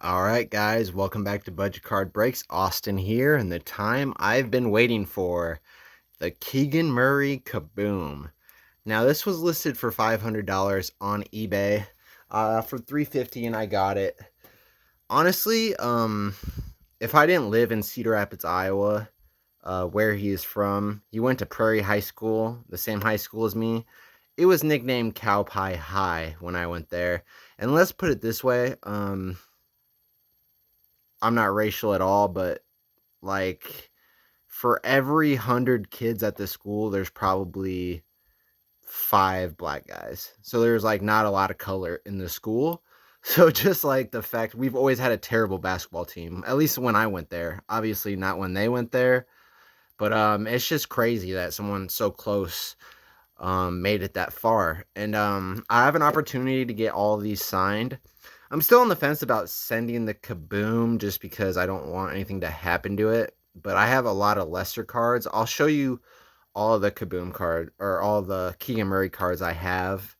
All right, guys, welcome back to Budget Card Breaks. Austin here, and the time I've been waiting for, the Keegan Murray Kaboom. Now, this was listed for $500 on eBay for $350, and I got it. Honestly, if I didn't live in Cedar Rapids, Iowa, where he is from, he went to Prairie High School, the same high school as me. It was nicknamed Cow Pie High when I went there. And let's put it this way, I'm not racial at all, but like for every 100 kids at the school, there's probably five black guys. So there's like not a lot of color in the school. So just like the fact we've always had a terrible basketball team, at least when I went there. Obviously not when they went there, but it's just crazy that someone so close made it that far. And I have an opportunity to get all of these signed. I'm still on the fence about sending the Kaboom just because I don't want anything to happen to it. But I have a lot of lesser cards. I'll show you all of the Kaboom card or all the Keegan Murray cards I have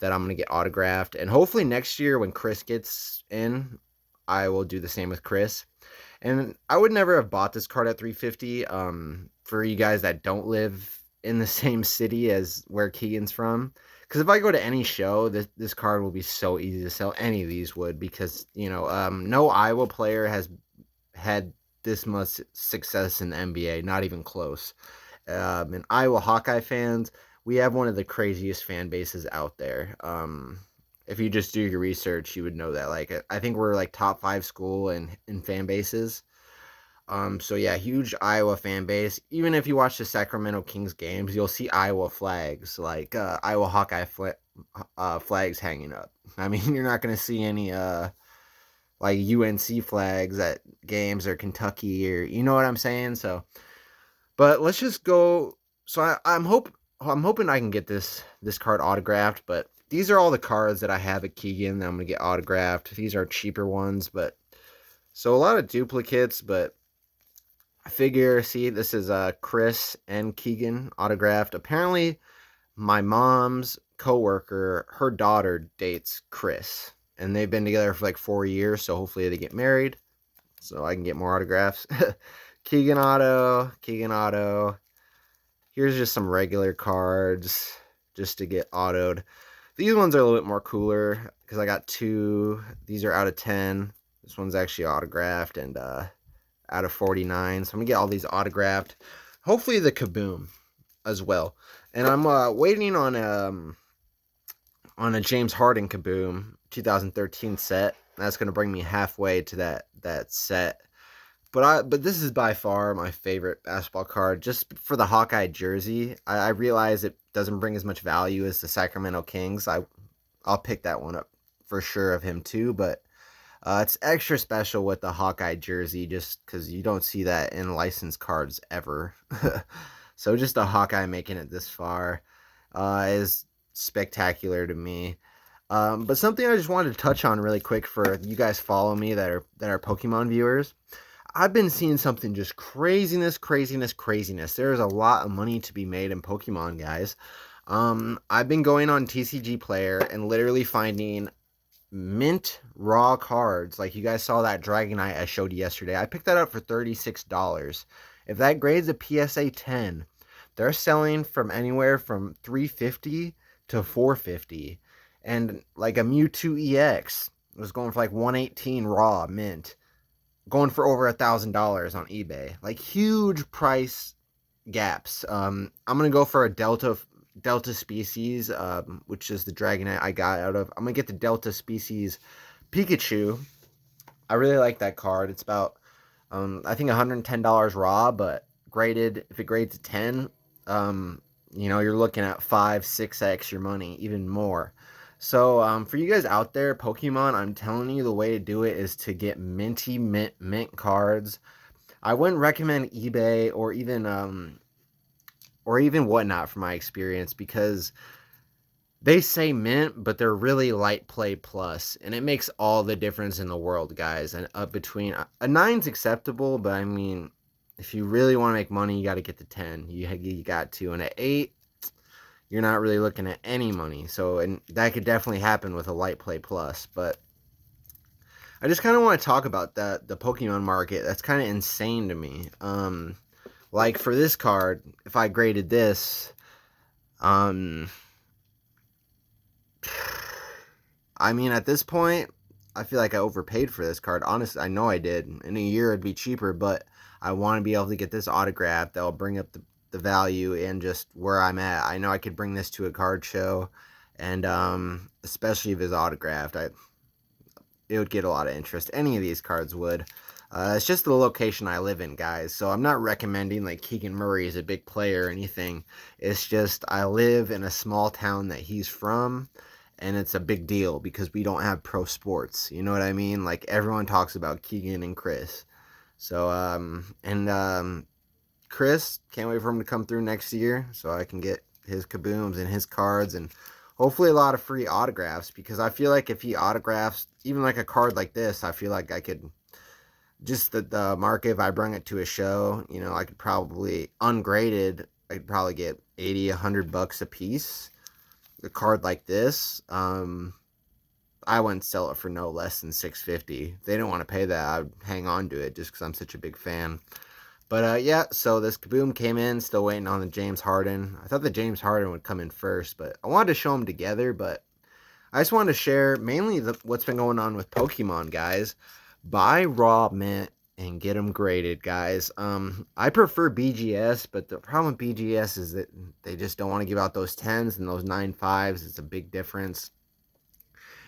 that I'm gonna get autographed. And hopefully next year when Chris gets in, I will do the same with Chris. And I would never have bought this card at 350. For you guys that don't live in the same city as where Keegan's from, because if I go to any show, this card will be so easy to sell. Any of these would, because no Iowa player has had this much success in the NBA, not even close. And Iowa Hawkeye fans, we have one of the craziest fan bases out there. If you just do your research, you would know that. Like, I think we're like top 5 school in fan bases. So yeah, huge Iowa fan base. Even if you watch the Sacramento Kings games, you'll see Iowa flags, like Iowa Hawkeye flags hanging up. I mean, you're not gonna see any like UNC flags at games or Kentucky or you know what I'm saying. So, but let's just go. So I'm hoping I can get this card autographed. But these are all the cards that I have at Keegan that I'm gonna get autographed. These are cheaper ones, but so a lot of duplicates, but I figure, see, this is Chris and Keegan autographed. Apparently, my mom's coworker, her daughter dates Chris, and they've been together for like 4 years. So hopefully they get married, so I can get more autographs. Keegan Auto, Keegan Auto. Here's just some regular cards just to get autoed. These ones are a little bit more cooler because I got two. These are out of 10. This one's actually autographed and out of 49. So I'm gonna get all these autographed. Hopefully the Kaboom as well. And I'm waiting on a James Harden Kaboom 2013 set. That's gonna bring me halfway to that set. But this is by far my favorite basketball card, just for the Hawkeye jersey. I realize it doesn't bring as much value as the Sacramento Kings. I'll pick that one up for sure of him too, but it's extra special with the Hawkeye jersey just because you don't see that in licensed cards ever. So just a Hawkeye making it this far is spectacular to me. But something I just wanted to touch on really quick for you guys follow me that are Pokemon viewers. I've been seeing something just craziness. There's a lot of money to be made in Pokemon, guys. I've been going on TCG Player and literally finding mint raw cards. Like you guys saw that Dragonite I showed you yesterday. I picked that up for $36. If that grades a PSA 10, they're selling from anywhere from 350 to 450. And like a Mewtwo EX was going for like 118 raw mint, going for over $1,000 on eBay. Like huge price gaps. I'm gonna go for a Delta species, which is the Dragonite I got out of. I'm gonna get the Delta species Pikachu. I really like that card. It's about I think $110 raw, but graded, if it grades a 10, you're looking at 5-6x your money, even more. So for you guys out there, Pokemon, I'm telling you the way to do it is to get minty mint cards. I wouldn't recommend eBay or even whatnot from my experience, because they say mint, but they're really light play plus, and it makes all the difference in the world, guys. And up between a 9's acceptable, but I mean, if you really want to make money, you got to get to 10. You got to, and at 8, you're not really looking at any money. So, and that could definitely happen with a light play plus. But I just kind of want to talk about the Pokemon market. That's kind of insane to me. Like for this card, if I graded this, um, I mean, at this point, I feel like I overpaid for this card. Honestly, I know I did. In a year, it'd be cheaper, but I want to be able to get this autograph that will bring up the value and just where I'm at. I know I could bring this to a card show, and especially if it's autographed, it would get a lot of interest. Any of these cards would. It's just the location I live in, guys. So I'm not recommending like Keegan Murray is a big player or anything. It's just I live in a small town that he's from, and it's a big deal because we don't have pro sports. You know what I mean? Like everyone talks about Keegan and Chris. So Chris, can't wait for him to come through next year so I can get his kabooms and his cards and hopefully a lot of free autographs, because I feel like if he autographs even like a card like this, I feel like I could just the market, if I bring it to a show, you know, I could probably ungraded, I could probably get 80, $100 a piece. A card like this, I wouldn't sell it for no less than $650. If they don't want to pay that, I'd hang on to it just because I'm such a big fan. But yeah, so this Kaboom came in, still waiting on the James Harden. I thought the James Harden would come in first, but I wanted to show them together. But I just wanted to share mainly what's been going on with Pokemon, guys. Buy raw mint and get them graded, guys. I prefer BGS, but the problem with BGS is that they just don't want to give out those 10s and those 9.5s. It's a big difference.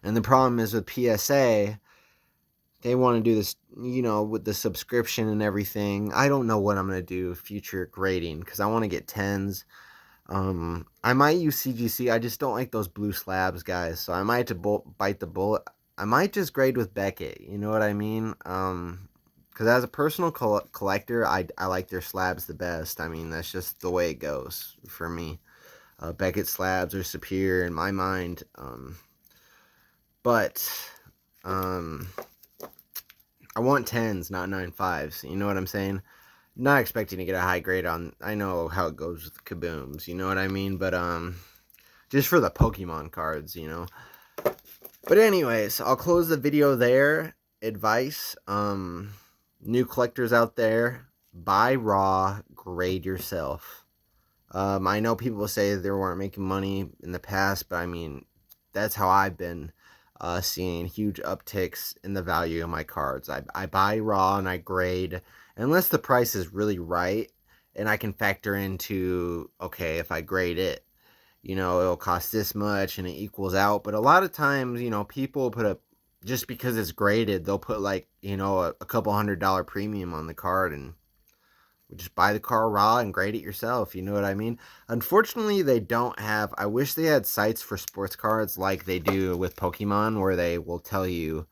And the problem is with PSA, they want to do this, you know, with the subscription and everything. I don't know what I'm going to do future grading because I want to get 10s. I might use CGC. I just don't like those blue slabs, guys. So I might have to bite the bullet. I might just grade with Beckett. You know what I mean? Because as a personal collector, I like their slabs the best. I mean, that's just the way it goes for me. Beckett slabs are superior in my mind. But I want 10s, not 9.5s. You know what I'm saying? Not expecting to get a high grade on. I know how it goes with kabooms. You know what I mean? But just for the Pokemon cards, you know. But anyways, I'll close the video there. Advice, new collectors out there, buy raw, grade yourself. I know people say they weren't making money in the past, but I mean, that's how I've been seeing huge upticks in the value of my cards. I buy raw and I grade, unless the price is really right and I can factor into, okay, if I grade it, you know, it'll cost this much and it equals out. But a lot of times, you know, people put up, just because it's graded, they'll put like, you know, a couple $100 premium on the card, and just buy the car raw and grade it yourself. You know what I mean? Unfortunately, they don't have, I wish they had sites for sports cards like they do with Pokemon, where they will tell you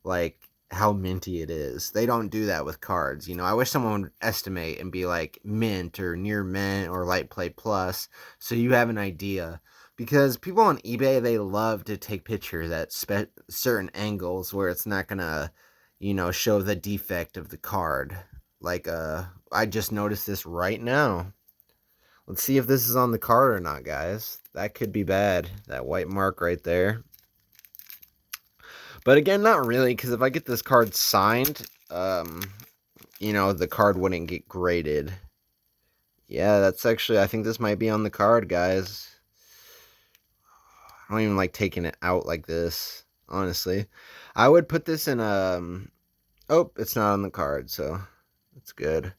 like how minty it is. They don't do that with cards. You know, I wish someone would estimate and be like mint or near mint or light play plus, so you have an idea. Because people on eBay, they love to take pictures at certain angles where it's not gonna, you know, show the defect of the card. Like I just noticed this right now. Let's see if this is on the card or not, guys. That could be bad. That white mark right there. But again, not really, because if I get this card signed, you know, the card wouldn't get graded. Yeah, that's actually, I think this might be on the card, guys. I don't even like taking it out like this, honestly. I would put this in oh, it's not on the card, so that's good.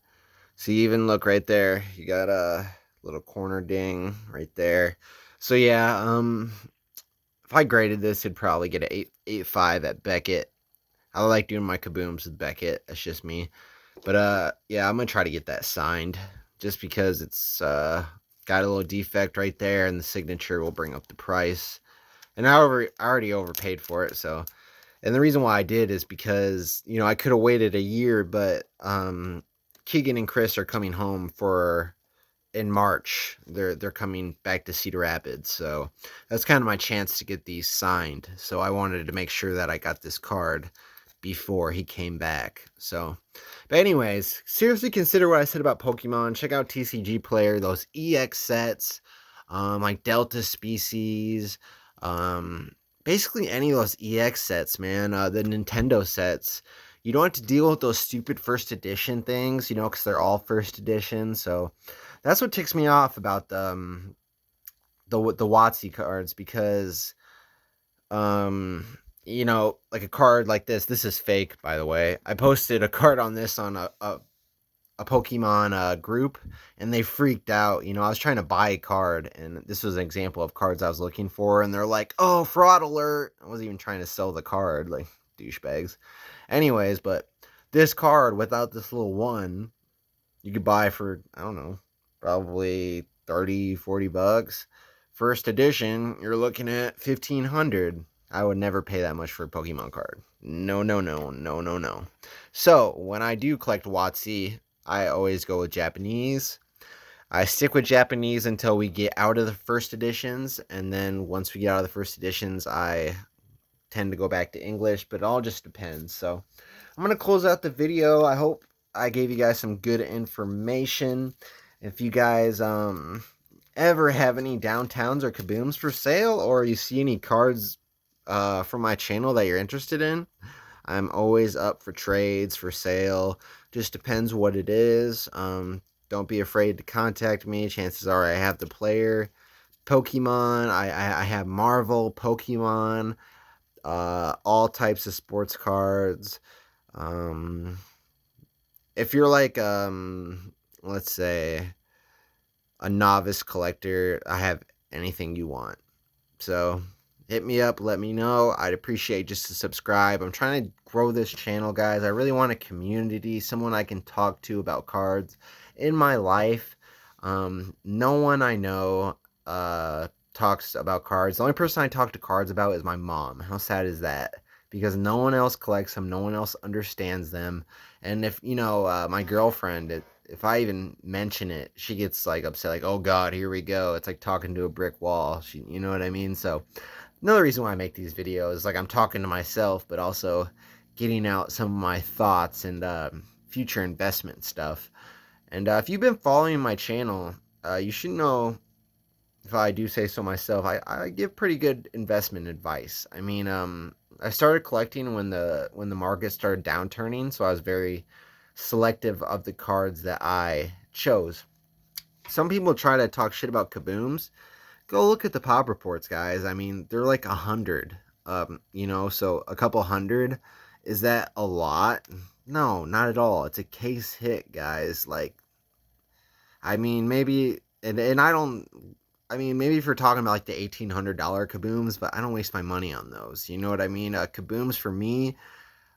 So you even look right there, you got a little corner ding right there. So yeah, if I graded this, it'd probably get an 8.5 at Beckett. I like doing my kabooms with Beckett. That's just me. But yeah, I'm gonna try to get that signed, just because it's got a little defect right there, and the signature will bring up the price. And I already overpaid for it, so. And the reason why I did is because, you know, I could have waited a year, but Keegan and Chris are coming home in March. They're coming back to Cedar Rapids, so that's kind of my chance to get these signed. So I wanted to make sure that I got this card before he came back. So, but anyways, seriously consider what I said about Pokemon. Check out TCG Player, those EX sets, like Delta Species, basically any of those EX sets, man, the Nintendo sets. You don't have to deal with those stupid first edition things, you know, because they're all first edition. So that's what ticks me off about the WotC cards because um you know, like a card like this is fake, by the way. I posted a card on this on a Pokemon group, and they freaked out. You know, I was trying to buy a card, and this was an example of cards I was looking for, and they're like, "Oh, fraud alert!" I wasn't even trying to sell the card, like douchebags. Anyways, but this card without this little one, you could buy for, I don't know, probably 30, 40 bucks. First edition, you're looking at 1500. I would never pay that much for a Pokemon card. No, no, no, no, no, no. So when I do collect WotC, I always go with Japanese. I stick with Japanese until we get out of the first editions, and then once we get out of the first editions, I tend to go back to English, but it all just depends. So I'm going to close out the video. I hope I gave you guys some good information. If you guys ever have any downtowns or kabooms for sale, or you see any cards from my channel that you're interested in, I'm always up for trades, for sale. Just depends what it is. Don't be afraid to contact me. Chances are I have the player. Pokemon, I have Marvel, Pokemon, all types of sports cards. If you're like, let's say, a novice collector, I have anything you want. So hit me up, let me know. I'd appreciate just to subscribe. I'm trying to grow this channel, guys. I really want a community, someone I can talk to about cards in my life. No one I know talks about cards. The only person I talk to cards about is my mom. How sad is that? Because no one else collects them, no one else understands them. And if, you know, my girlfriend, if I even mention it, she gets like upset, like, oh God, here we go. It's like talking to a brick wall. You know what I mean? So another reason why I make these videos, like I'm talking to myself, but also getting out some of my thoughts and future investment stuff. And if you've been following my channel, you should know, if I do say so myself, I give pretty good investment advice. I mean, I started collecting when the market started downturning, so I was very selective of the cards that I chose. Some people try to talk shit about kabooms. Go look at the pop reports, guys. I mean, they're like 100. You know, so a couple hundred, is that a lot? No, not at all. It's a case hit, guys. Like, I mean, maybe, and I don't, I mean, maybe if you're talking about like the $1,800 kabooms, but I don't waste my money on those. You know what I mean? Kabooms for me,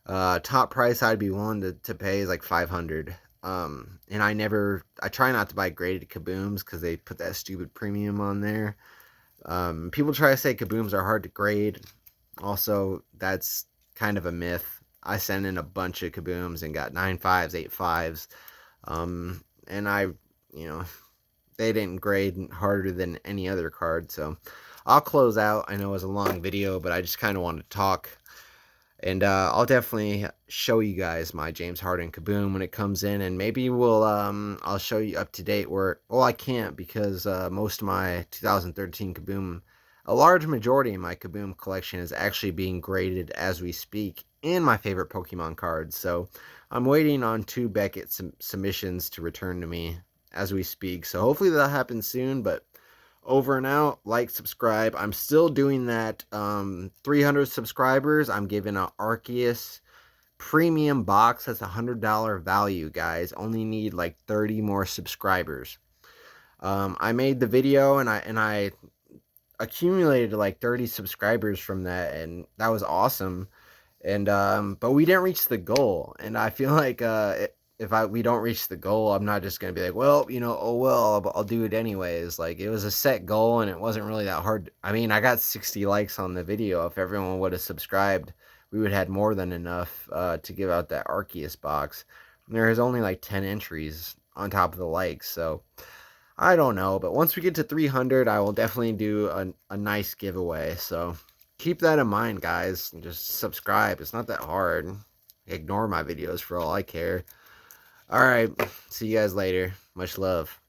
top price I'd be willing to pay is like 500. And I try not to buy graded kabooms because they put that stupid premium on there. People try to say kabooms are hard to grade. Also, that's kind of a myth. I sent in a bunch of kabooms and got 9.5s, 8.5s. And you know, they didn't grade harder than any other card. So I'll close out. I know it was a long video, but I just kind of wanted to talk. And I'll definitely show you guys my James Harden Kaboom when it comes in, and maybe I'll show you up to date where, well, I can't because most of my 2013 Kaboom, a large majority of my Kaboom collection is actually being graded as we speak in my favorite Pokemon cards. So I'm waiting on 2 Beckett submissions to return to me as we speak. So hopefully that'll happen soon, but over and out. Like, subscribe. I'm still doing that 300 subscribers. I'm giving an Arceus premium box. That's $100 value, guys. Only need like 30 more subscribers. I made the video and I accumulated like 30 subscribers from that, and that was awesome. And but we didn't reach the goal, and I feel like if we don't reach the goal, I'm not just gonna be like, well, you know, oh well, I'll do it anyways. Like, it was a set goal, and it wasn't really that hard. I mean, I got 60 likes on the video. If everyone would have subscribed, we would have had more than enough to give out that Arceus box. There is only like 10 entries on top of the likes, so I don't know. But once we get to 300, I will definitely do a nice giveaway. So keep that in mind, guys. Just subscribe. It's not that hard. Ignore my videos for all I care. Alright, see you guys later. Much love.